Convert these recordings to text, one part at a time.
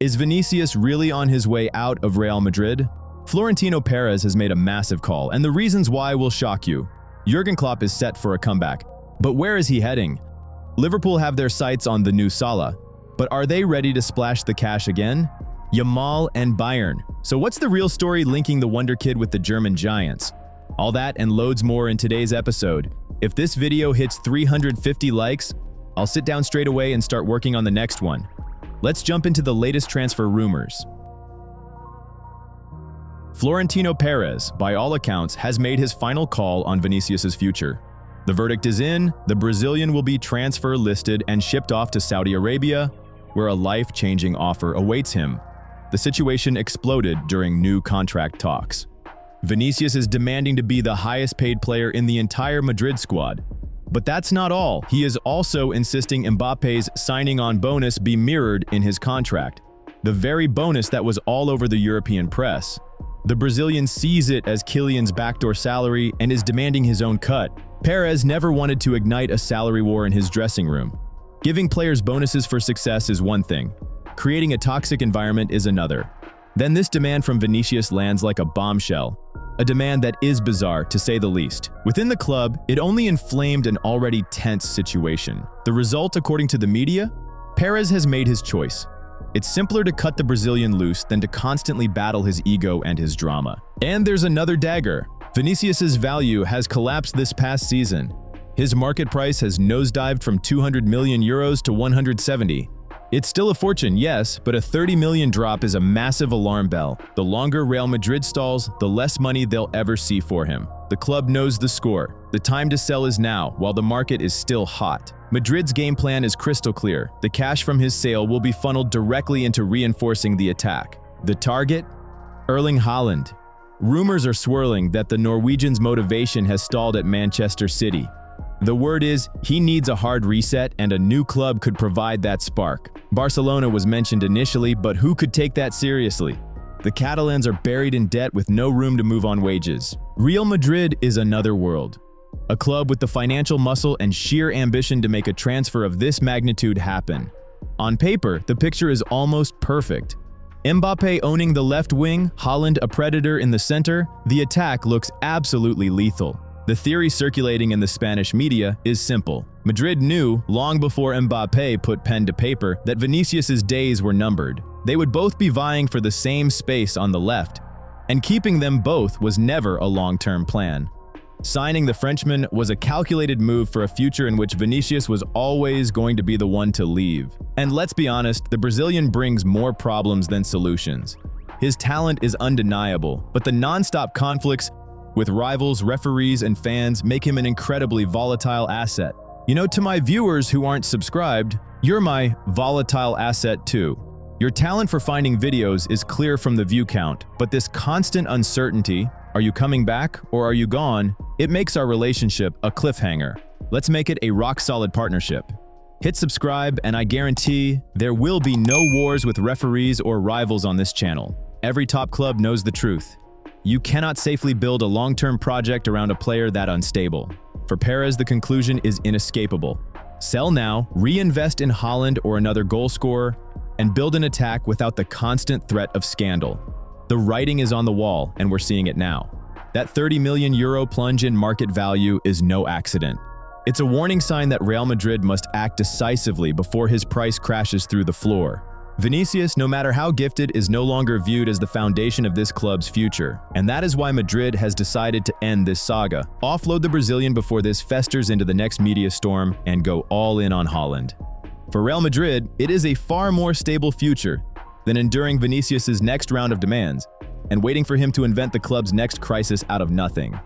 Is Vinícius really on his way out of Real Madrid? Florentino Pérez has made a massive call, and the reasons why will shock you. Jürgen Klopp is set for a comeback. But where is he heading? Liverpool have their sights on the new Salah. But are they ready to splash the cash again? Yamal and Bayern. So what's the real story linking the wonderkid with the German giants? All that and loads more in today's episode. If this video hits 350 likes, I'll sit down straight away and start working on the next one. Let's jump into the latest transfer rumors. Florentino Pérez, by all accounts, has made his final call on Vinícius's future. The verdict is in, the Brazilian will be transfer listed and shipped off to Saudi Arabia, where a life-changing offer awaits him. The situation exploded during new contract talks. Vinícius is demanding to be the highest-paid player in the entire Madrid squad. But that's not all. He is also insisting Mbappe's signing-on bonus be mirrored in his contract, the very bonus that was all over the European press. The Brazilian sees it as Kylian's backdoor salary and is demanding his own cut. Pérez never wanted to ignite a salary war in his dressing room. Giving players bonuses for success is one thing. Creating a toxic environment is another. Then this demand from Vinícius lands like a bombshell. A demand that is bizarre, to say the least. Within the club, it only inflamed an already tense situation. The result, according to the media? Pérez has made his choice. It's simpler to cut the Brazilian loose than to constantly battle his ego and his drama. And there's another dagger. Vinícius's value has collapsed this past season. His market price has nosedived from 200 million euros to 170. It's still a fortune, yes, but a 30 million drop is a massive alarm bell. The longer Real Madrid stalls, the less money they'll ever see for him. The club knows the score. The time to sell is now, while the market is still hot. Madrid's game plan is crystal clear. The cash from his sale will be funneled directly into reinforcing the attack. The target? Erling Haaland. Rumors are swirling that the Norwegian's motivation has stalled at Manchester City. The word is, he needs a hard reset and a new club could provide that spark. Barcelona was mentioned initially, but who could take that seriously? The Catalans are buried in debt with no room to move on wages. Real Madrid is another world. A club with the financial muscle and sheer ambition to make a transfer of this magnitude happen. On paper, the picture is almost perfect. Mbappe owning the left wing, Haaland a predator in the center, the attack looks absolutely lethal. The theory circulating in the Spanish media is simple. Madrid knew, long before Mbappe put pen to paper, that Vinícius's days were numbered. They would both be vying for the same space on the left, and keeping them both was never a long-term plan. Signing the Frenchman was a calculated move for a future in which Vinícius was always going to be the one to leave. And let's be honest, the Brazilian brings more problems than solutions. His talent is undeniable, but the non-stop conflicts with rivals, referees, and fans make him an incredibly volatile asset. You know, to my viewers who aren't subscribed, you're my volatile asset too. Your talent for finding videos is clear from the view count, but this constant uncertainty, are you coming back or are you gone, it makes our relationship a cliffhanger. Let's make it a rock-solid partnership. Hit subscribe and I guarantee there will be no wars with referees or rivals on this channel. Every top club knows the truth. You cannot safely build a long-term project around a player that unstable. For Pérez, the conclusion is inescapable. Sell now, reinvest in Haaland or another goal scorer, and build an attack without the constant threat of scandal. The writing is on the wall, and we're seeing it now. That 30 million euro plunge in market value is no accident. It's a warning sign that Real Madrid must act decisively before his price crashes through the floor. Vinícius, no matter how gifted, is no longer viewed as the foundation of this club's future, and that is why Madrid has decided to end this saga, offload the Brazilian before this festers into the next media storm, and go all in on Haaland. For Real Madrid, it is a far more stable future than enduring Vinícius's next round of demands and waiting for him to invent the club's next crisis out of nothing.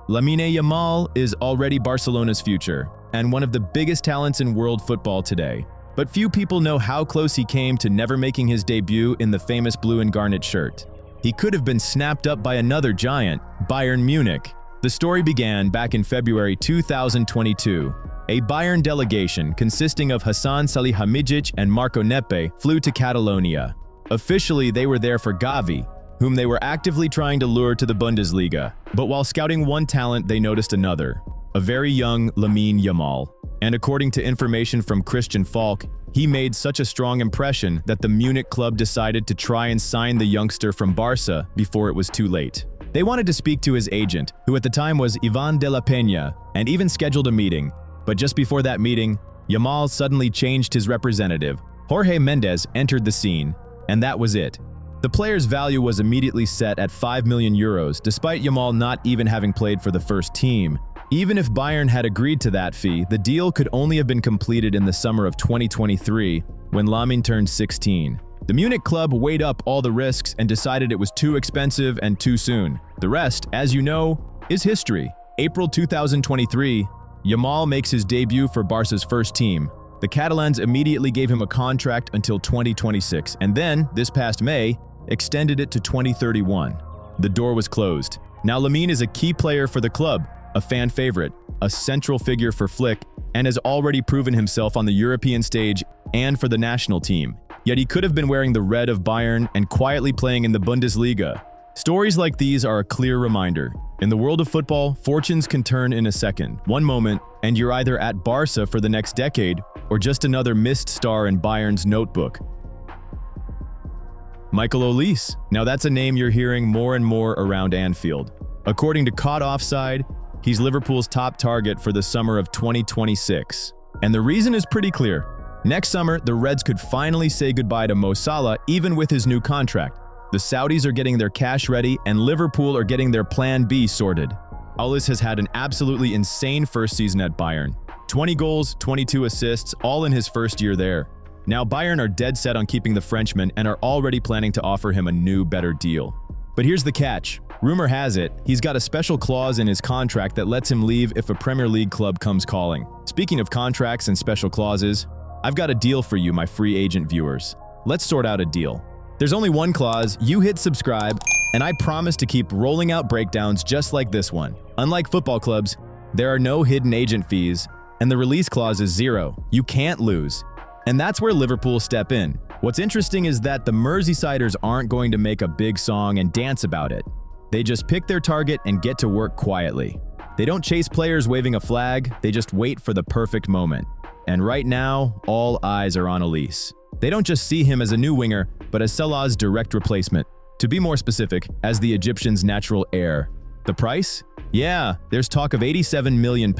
Lamine Yamal is already Barcelona's future, and one of the biggest talents in world football today. But few people know how close he came to never making his debut in the famous blue and garnet shirt. He could have been snapped up by another giant, Bayern Munich. The story began back in February 2022. A Bayern delegation consisting of Hassan Salihamidzic and Marco Nepe flew to Catalonia. Officially, they were there for Gavi, whom they were actively trying to lure to the Bundesliga. But while scouting one talent, they noticed another, a very young Lamine Yamal. And according to information from Christian Falk, he made such a strong impression that the Munich club decided to try and sign the youngster from Barca before it was too late. They wanted to speak to his agent, who at the time was Ivan de la Peña, and even scheduled a meeting. But just before that meeting, Yamal suddenly changed his representative. Jorge Mendes entered the scene, and that was it. The player's value was immediately set at 5 million euros, despite Yamal not even having played for the first team. Even if Bayern had agreed to that fee, the deal could only have been completed in the summer of 2023, when Lamine turned 16. The Munich club weighed up all the risks and decided it was too expensive and too soon. The rest, as you know, is history. April 2023, Yamal makes his debut for Barca's first team. The Catalans immediately gave him a contract until 2026, and then, this past May, extended it to 2031. The door was closed. Now Lamine is a key player for the club, a fan favorite, a central figure for Flick, and has already proven himself on the European stage and for the national team. Yet he could have been wearing the red of Bayern and quietly playing in the Bundesliga. Stories like these are a clear reminder. In the world of football, fortunes can turn in a second. One moment, and you're either at Barca for the next decade, or just another missed star in Bayern's notebook. Michael Olise. Now that's a name you're hearing more and more around Anfield. According to Caught Offside, he's Liverpool's top target for the summer of 2026. And the reason is pretty clear. Next summer, the Reds could finally say goodbye to Mo Salah, even with his new contract. The Saudis are getting their cash ready, and Liverpool are getting their plan B sorted. Olise has had an absolutely insane first season at Bayern. 20 goals, 22 assists, all in his first year there. Now Bayern are dead set on keeping the Frenchman and are already planning to offer him a new, better deal. But here's the catch. Rumor has it, he's got a special clause in his contract that lets him leave if a Premier League club comes calling. Speaking of contracts and special clauses, I've got a deal for you, my free agent viewers. Let's sort out a deal. There's only one clause, you hit subscribe, and I promise to keep rolling out breakdowns just like this one. Unlike football clubs, there are no hidden agent fees, and the release clause is zero. You can't lose. And that's where Liverpool step in. What's interesting is that the Merseysiders aren't going to make a big song and dance about it. They just pick their target and get to work quietly. They don't chase players waving a flag, they just wait for the perfect moment. And right now, all eyes are on Olise. They don't just see him as a new winger, but as Salah's direct replacement. To be more specific, as the Egyptians' natural heir. The price? Yeah, there's talk of £87 million.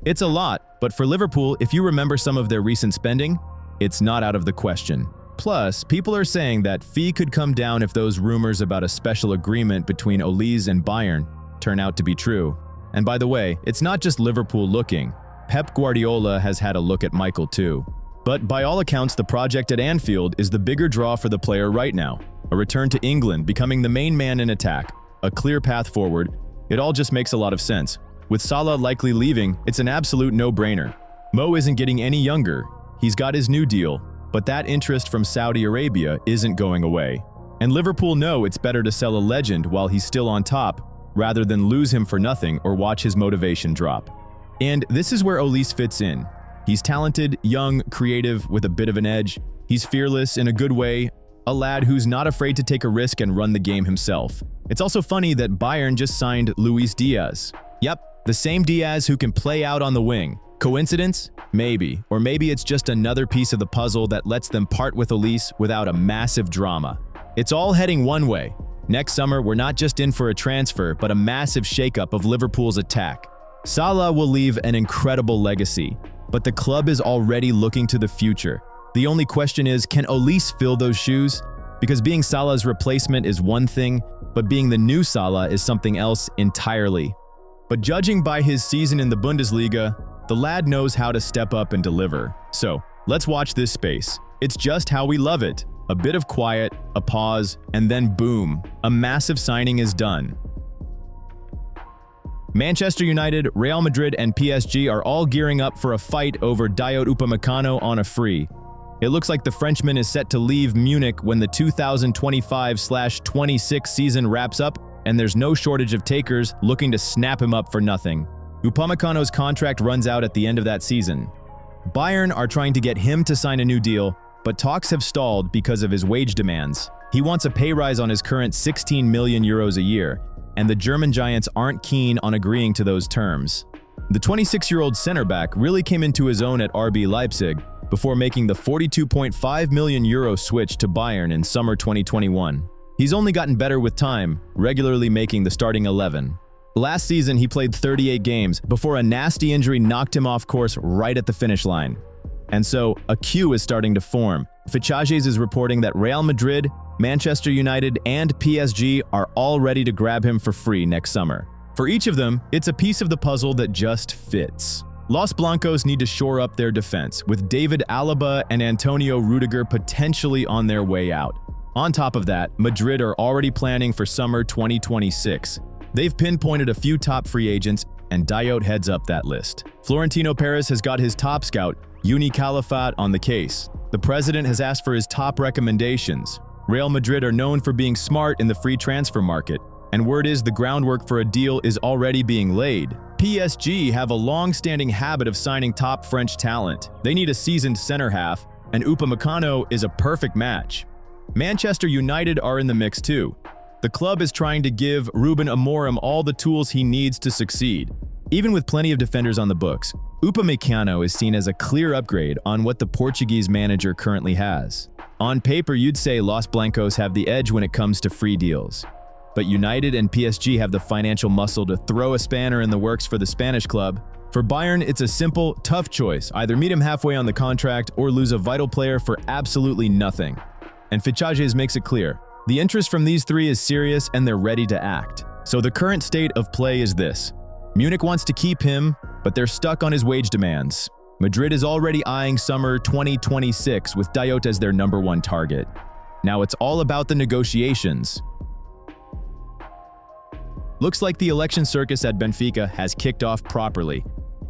It's a lot, but for Liverpool, if you remember some of their recent spending, it's not out of the question. Plus, people are saying that fee could come down if those rumors about a special agreement between Olise and Bayern turn out to be true. And by the way, it's not just Liverpool looking. Pep Guardiola has had a look at Michael too. But by all accounts, the project at Anfield is the bigger draw for the player right now. A return to England, becoming the main man in attack, a clear path forward. It all just makes a lot of sense. With Salah likely leaving, it's an absolute no-brainer. Mo isn't getting any younger. He's got his new deal, but that interest from Saudi Arabia isn't going away. And Liverpool know it's better to sell a legend while he's still on top, rather than lose him for nothing or watch his motivation drop. And this is where Olise fits in. He's talented, young, creative, with a bit of an edge. He's fearless in a good way, a lad who's not afraid to take a risk and run the game himself. It's also funny that Bayern just signed Luis Diaz. Yep, the same Diaz who can play out on the wing. Coincidence? Maybe. Or maybe it's just another piece of the puzzle that lets them part with Olise without a massive drama. It's all heading one way. Next summer, we're not just in for a transfer, but a massive shakeup of Liverpool's attack. Salah will leave an incredible legacy, but the club is already looking to the future. The only question is, can Olise fill those shoes? Because being Salah's replacement is one thing, but being the new Salah is something else entirely. But judging by his season in the Bundesliga, the lad knows how to step up and deliver. So, let's watch this space. It's just how we love it. A bit of quiet, a pause, and then boom, a massive signing is done. Manchester United, Real Madrid, and PSG are all gearing up for a fight over Dayot Upamecano on a free. It looks like the Frenchman is set to leave Munich when the 2025-26 season wraps up, and there's no shortage of takers looking to snap him up for nothing. Upamecano's contract runs out at the end of that season. Bayern are trying to get him to sign a new deal, but talks have stalled because of his wage demands. He wants a pay rise on his current 16 million euros a year, and the German giants aren't keen on agreeing to those terms. The 26-year-old center back really came into his own at RB Leipzig before making the €42.5 million switch to Bayern in summer 2021. He's only gotten better with time, regularly making the starting 11. Last season, he played 38 games before a nasty injury knocked him off course right at the finish line. And so, a queue is starting to form. Fichajes is reporting that Real Madrid, Manchester United, and PSG are all ready to grab him for free next summer. For each of them, it's a piece of the puzzle that just fits. Los Blancos need to shore up their defense, with David Alaba and Antonio Rudiger potentially on their way out. On top of that, Madrid are already planning for summer 2026. They've pinpointed a few top free agents, and Diot heads up that list. Florentino Pérez has got his top scout, Uni Calafat, on the case. The president has asked for his top recommendations. Real Madrid are known for being smart in the free transfer market, and word is the groundwork for a deal is already being laid. PSG have a long-standing habit of signing top French talent. They need a seasoned center half, and Upamecano is a perfect match. Manchester United are in the mix too. The club is trying to give Ruben Amorim all the tools he needs to succeed. Even with plenty of defenders on the books, Upamecano is seen as a clear upgrade on what the Portuguese manager currently has. On paper, you'd say Los Blancos have the edge when it comes to free deals. But United and PSG have the financial muscle to throw a spanner in the works for the Spanish club. For Bayern, it's a simple, tough choice. Either meet him halfway on the contract or lose a vital player for absolutely nothing. And Fichajes makes it clear. The interest from these three is serious and they're ready to act. So the current state of play is this. Munich wants to keep him, but they're stuck on his wage demands. Madrid is already eyeing summer 2026 with Diot as their #1 target. Now it's all about the negotiations. Looks like the election circus at Benfica has kicked off properly,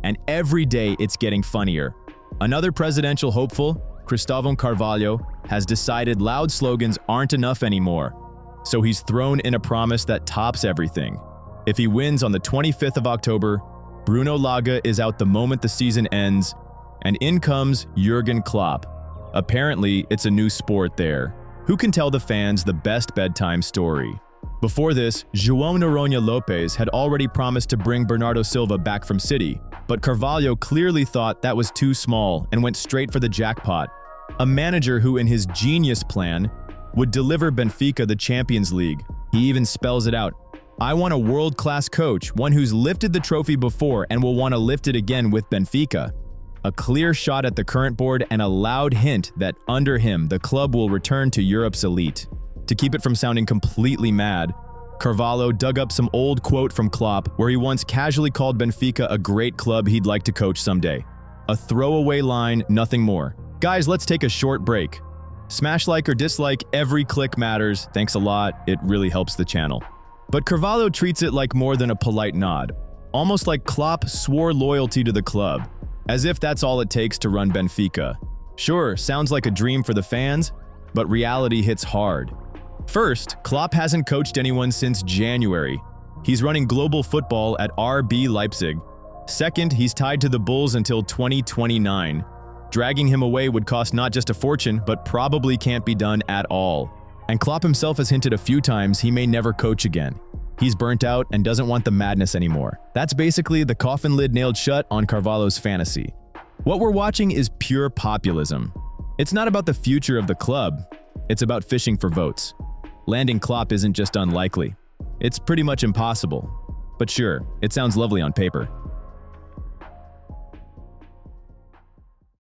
and every day it's getting funnier. Another presidential hopeful, Cristóvão Carvalho, has decided loud slogans aren't enough anymore, so he's thrown in a promise that tops everything. If he wins on the 25th of October, Bruno Lage is out the moment the season ends, and in comes Jürgen Klopp. Apparently, it's a new sport there. Who can tell the fans the best bedtime story? Before this, João Noronha Lopes had already promised to bring Bernardo Silva back from City, but Carvalho clearly thought that was too small and went straight for the jackpot. A manager who, in his genius plan, would deliver Benfica the Champions League. He even spells it out. I want a world-class coach, one who's lifted the trophy before and will want to lift it again with Benfica. A clear shot at the current board and a loud hint that under him, the club will return to Europe's elite. To keep it from sounding completely mad, Carvalho dug up some old quote from Klopp where he once casually called Benfica a great club he'd like to coach someday. A throwaway line, nothing more. Guys, let's take a short break. Smash like or dislike, every click matters. Thanks a lot, it really helps the channel. But Carvalho treats it like more than a polite nod. Almost like Klopp swore loyalty to the club, as if that's all it takes to run Benfica. Sure, sounds like a dream for the fans, but reality hits hard. First, Klopp hasn't coached anyone since January. He's running global football at RB Leipzig. Second, he's tied to the Bulls until 2029. Dragging him away would cost not just a fortune, but probably can't be done at all. And Klopp himself has hinted a few times he may never coach again. He's burnt out and doesn't want the madness anymore. That's basically the coffin lid nailed shut on Carvalho's fantasy. What we're watching is pure populism. It's not about the future of the club, it's about fishing for votes. Landing Klopp isn't just unlikely, it's pretty much impossible. But sure, it sounds lovely on paper.